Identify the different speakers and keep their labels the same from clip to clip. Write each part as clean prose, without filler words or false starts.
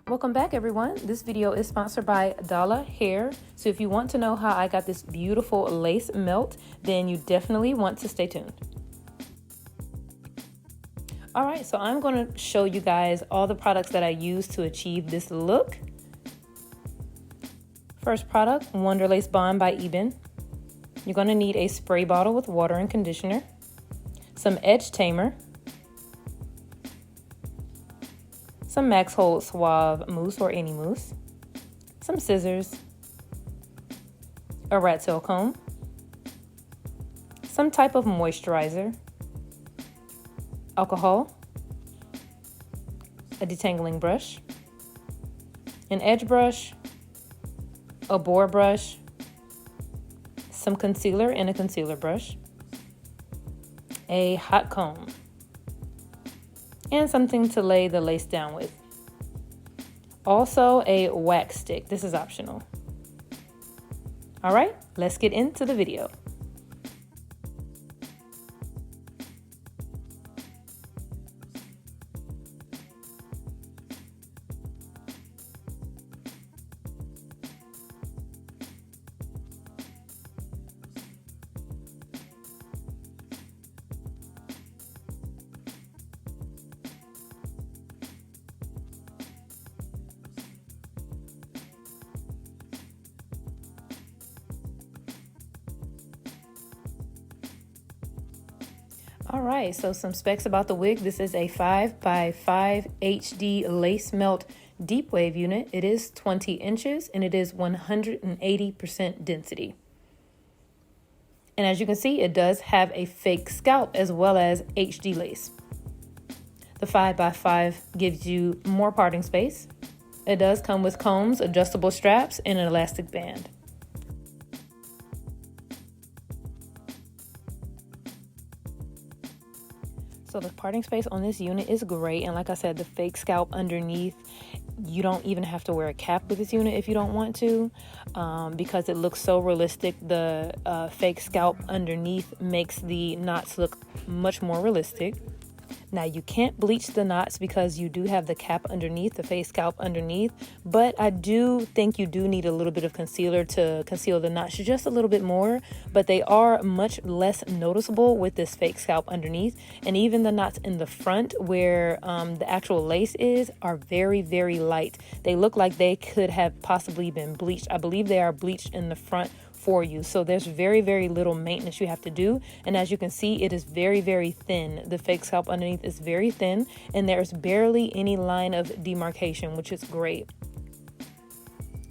Speaker 1: Welcome back, everyone. This video is sponsored by Dola Hair. So if you want to know how I got this beautiful lace melt, then you definitely want to stay tuned. All right, so I'm going to show you guys all the products that I use to achieve this look. First product, Wonder Lace Bond by Eben. You're going to need a spray bottle with water and conditioner, some edge tamer, some Max Hold Suave mousse or any mousse, some scissors, a rat tail comb, some type of moisturizer, alcohol, a detangling brush, an edge brush, a boar brush, some concealer and a concealer brush, a hot comb, and something to lay the lace down with. Also a wax stick. This is optional. All right, let's get into the video. All right, so some specs about the wig. This is a 5x5 HD lace melt deep wave unit. It is 20 inches and it is 180% density. And as you can see, it does have a fake scalp as well as HD lace. The 5x5 gives you more parting space. It does come with combs, adjustable straps, and an elastic band. So the parting space on this unit is great, and like I said, the fake scalp underneath, you don't even have to wear a cap with this unit if you don't want to, because it looks so realistic. The fake scalp underneath makes the knots look much more realistic. Now, you can't bleach the knots because you do have the cap underneath, the fake scalp underneath, but I do think you do need a little bit of concealer to conceal the knots just a little bit more, but they are much less noticeable with this fake scalp underneath. And even the knots in the front where the actual lace is are very, very light. They look like they could have possibly been bleached. I believe they are bleached in the front for you, so there's very, very little maintenance you have to do. And as you can see, it is very, very thin. The fake scalp underneath is very thin, and there's barely any line of demarcation, which is great.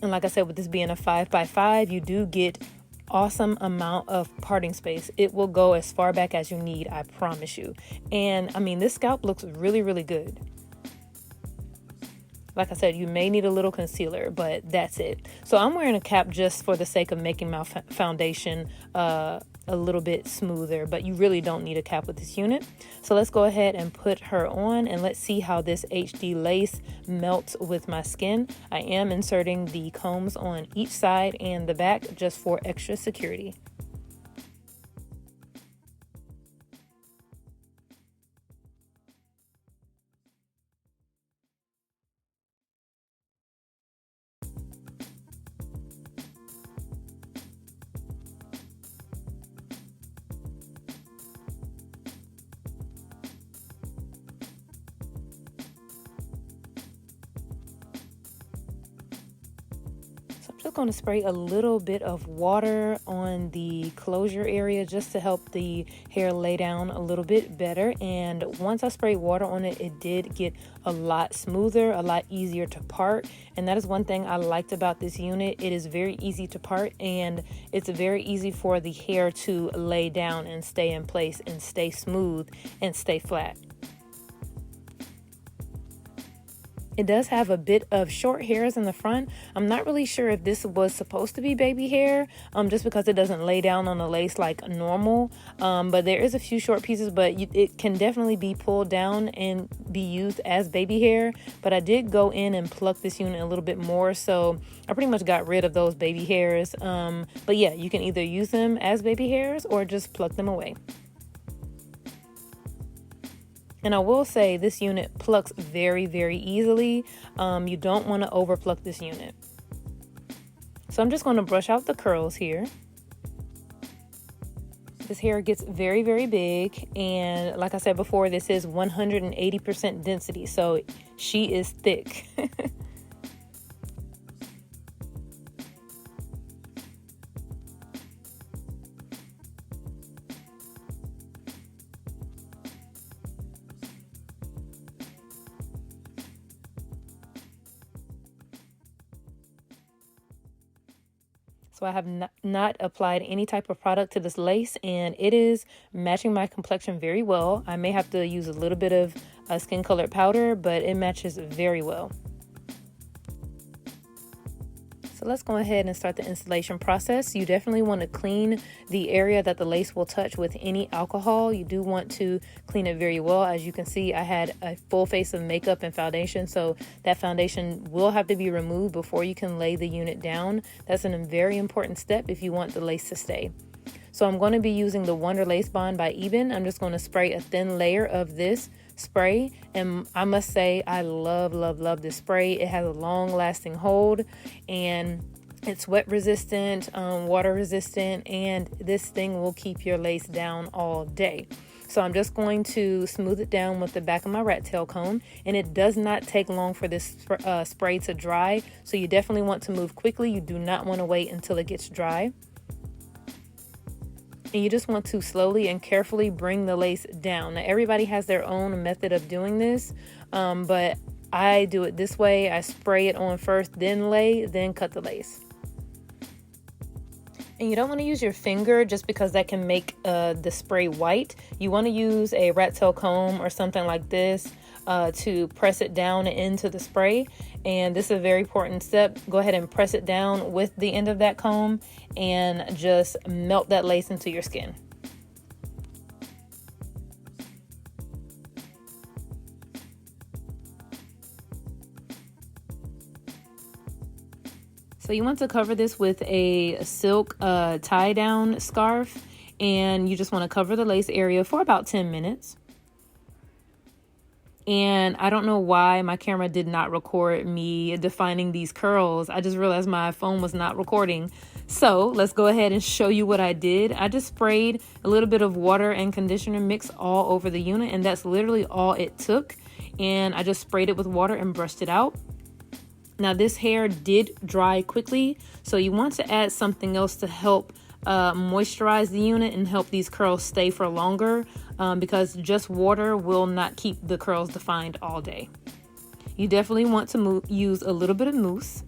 Speaker 1: And like I said, with this being a 5x5, you do get awesome amount of parting space. It will go as far back as you need, I promise you. And I mean, this scalp looks really, really good. Like I said, you may need a little concealer, but that's it. So I'm wearing a cap just for the sake of making my foundation a little bit smoother, but you really don't need a cap with this unit. So let's go ahead and put her on, and let's see how this HD lace melts with my skin. I am inserting the combs on each side and the back just for extra security. I'm just going to spray a little bit of water on the closure area just to help the hair lay down a little bit better. And once I sprayed water on it, it did get a lot smoother, a lot easier to part. And that is one thing I liked about this unit. It is very easy to part, and it's very easy for the hair to lay down and stay in place and stay smooth and stay flat. It does have a bit of short hairs in the front. I'm not really sure if this was supposed to be baby hair, just because it doesn't lay down on the lace like normal. But there is a few short pieces, but it can definitely be pulled down and be used as baby hair. But I did go in and pluck this unit a little bit more, so I pretty much got rid of those baby hairs. But yeah, you can either use them as baby hairs or just pluck them away. And I will say this unit plucks very, very easily. You don't want to over pluck this unit. So I'm just going to brush out the curls here. This hair gets very, very big, and like I said before, this is 180% density, so she is thick. So I have not applied any type of product to this lace, and it is matching my complexion very well. I may have to use a little bit of skin colored powder, but it matches very well. So let's go ahead and start the installation process. You definitely want to clean the area that the lace will touch with any alcohol. You do want to clean it very well. As you can see, I had a full face of makeup and foundation, so that foundation will have to be removed before you can lay the unit down. That's a very important step if you want the lace to stay. So I'm going to be using the Wonder Lace Bond by Eben. I'm just going to spray a thin layer of this spray, and I must say I love this spray. It has a long lasting hold, and it's wet resistant, water resistant, and this thing will keep your lace down all day. So I'm just going to smooth it down with the back of my rat tail comb, and it does not take long for this spray to dry, so you definitely want to move quickly. You do not want to wait until it gets dry. And you just want to slowly and carefully bring the lace down. Now, everybody has their own method of doing this, but I do it this way. I spray it on first, then lay, then cut the lace. And you don't want to use your finger just because that can make the spray white. You want to use a rat tail comb or something like this to press it down into the spray. And this is a very important step. Go ahead and press it down with the end of that comb and just melt that lace into your skin. So you want to cover this with a silk tie down scarf, and you just want to cover the lace area for about 10 minutes. And I don't know why my camera did not record me defining these curls. I just realized my phone was not recording. So let's go ahead and show you what I did. I just sprayed a little bit of water and conditioner mix all over the unit, and that's literally all it took. And I just sprayed it with water and brushed it out. Now this hair did dry quickly, so you want to add something else to help moisturize the unit and help these curls stay for longer, because just water will not keep the curls defined all day. You definitely want to use a little bit of mousse,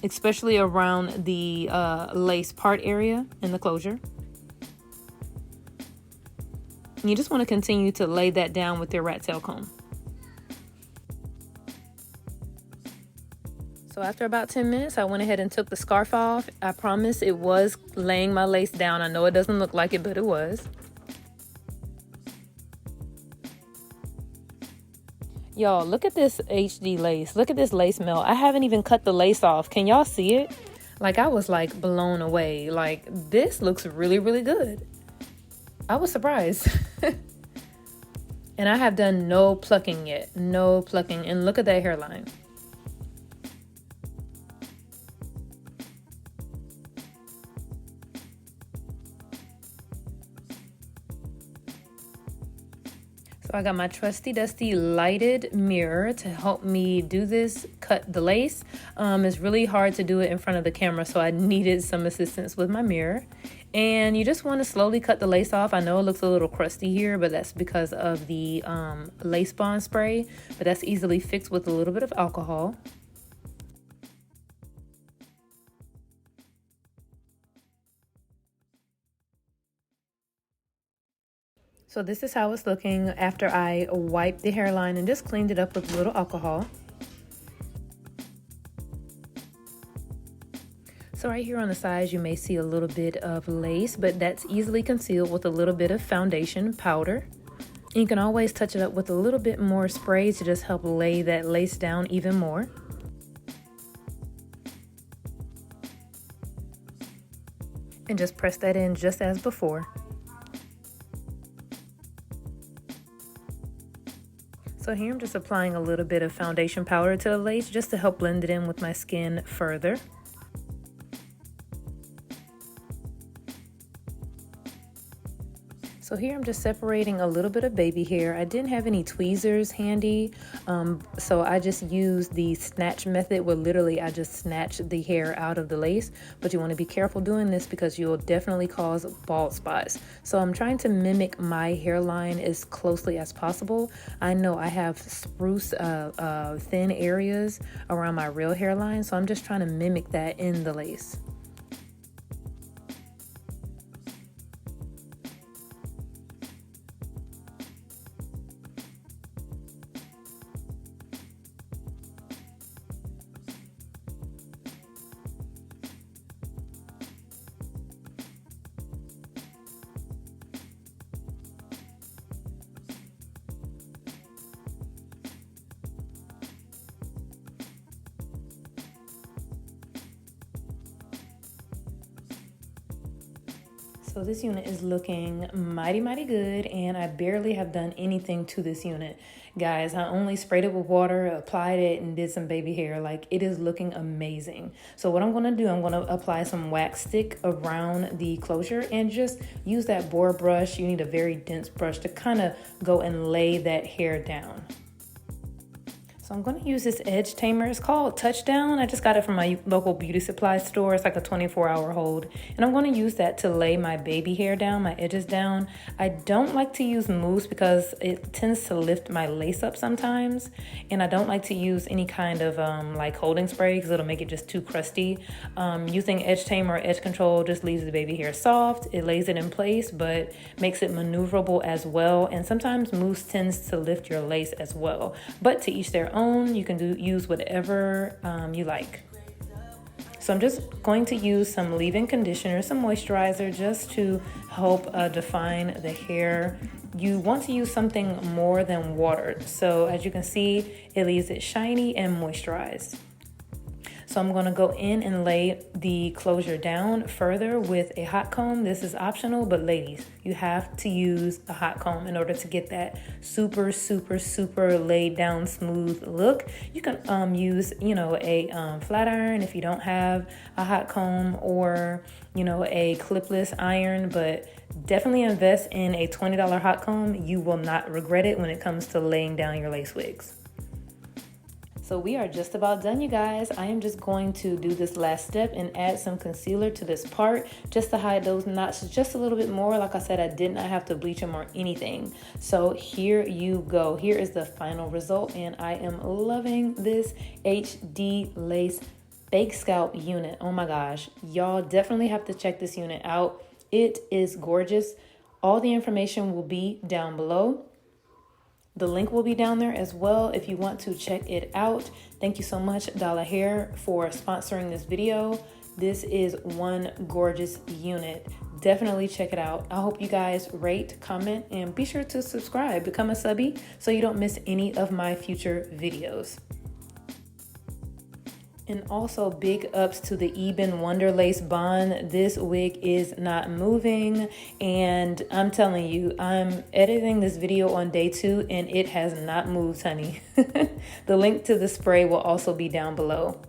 Speaker 1: especially around the lace part area and the closure. And you just want to continue to lay that down with your rat tail comb. So after about 10 minutes, I went ahead and took the scarf off. I promise it was laying my lace down. I know it doesn't look like it, but it was. Y'all, look at this HD lace. Look at this lace melt. I haven't even cut the lace off. Can y'all see it? Like, I was like blown away. Like, this looks really, really good. I was surprised. And I have done no plucking yet. No plucking. And look at that hairline. So I got my trusty dusty lighted mirror to help me do this, cut the lace. It's really hard to do it in front of the camera, so I needed some assistance with my mirror. And you just want to slowly cut the lace off. I know it looks a little crusty here, but that's because of the lace bond spray, but that's easily fixed with a little bit of alcohol. So this is how it's looking after I wiped the hairline and just cleaned it up with a little alcohol. So right here on the sides, you may see a little bit of lace, but that's easily concealed with a little bit of foundation powder. And you can always touch it up with a little bit more spray to just help lay that lace down even more. And just press that in just as before. So here I'm just applying a little bit of foundation powder to the lace just to help blend it in with my skin further. So here I'm just separating a little bit of baby hair. I didn't have any tweezers handy, so I just used the snatch method where literally I just snatch the hair out of the lace. But you want to be careful doing this because you'll definitely cause bald spots. So I'm trying to mimic my hairline as closely as possible. I know I have spruce thin areas around my real hairline, so I'm just trying to mimic that in the lace. So this unit is looking mighty good, and I barely have done anything to this unit. Guys, I only sprayed it with water, applied it, and did some baby hair. Like, it is looking amazing. So what I'm going to do, I'm going to apply some wax stick around the closure and just use that boar brush. You need a very dense brush to kind of go and lay that hair down. So I'm going to use this edge tamer. It's called Touchdown. I just got it from my local beauty supply store. It's like a 24-hour hold. And I'm going to use that to lay my baby hair down, my edges down. I don't like to use mousse because it tends to lift my lace up sometimes. And I don't like to use any kind of like holding spray because it'll make it just too crusty. Using edge tamer or edge control just leaves the baby hair soft. It lays it in place, but makes it maneuverable as well. And sometimes mousse tends to lift your lace as well. But to each their own. You can use whatever you like. So I'm just going to use some leave-in conditioner, some moisturizer, just to help define the hair. You want to use something more than water. So as you can see, it leaves it shiny and moisturized. So I'm going to go in and lay the closure down further with a hot comb. This is optional, but ladies, you have to use a hot comb in order to get that super laid down smooth look. You can use, a flat iron if you don't have a hot comb, or, a clipless iron, but definitely invest in a $20 hot comb. You will not regret it when it comes to laying down your lace wigs. So we are just about done, you guys. I am just going to do this last step and add some concealer to this part just to hide those knots just a little bit more. Like I said, I did not have to bleach them or anything. So here you go. Here is the final result, and I am loving this HD lace fake scalp unit. Oh my gosh, y'all definitely have to check this unit out. It is gorgeous. All the information will be down below. The link will be down there as well if you want to check it out. Thank you so much, Dola Hair, for sponsoring this video. This is one gorgeous unit. Definitely check it out. I hope you guys rate, comment, and be sure to subscribe. Become a subby so you don't miss any of my future videos. And also big ups to the Eben Wonder Lace Bond. This wig is not moving, and I'm telling you, I'm editing this video on day 2 and it has not moved, honey. The link to the spray will also be down below.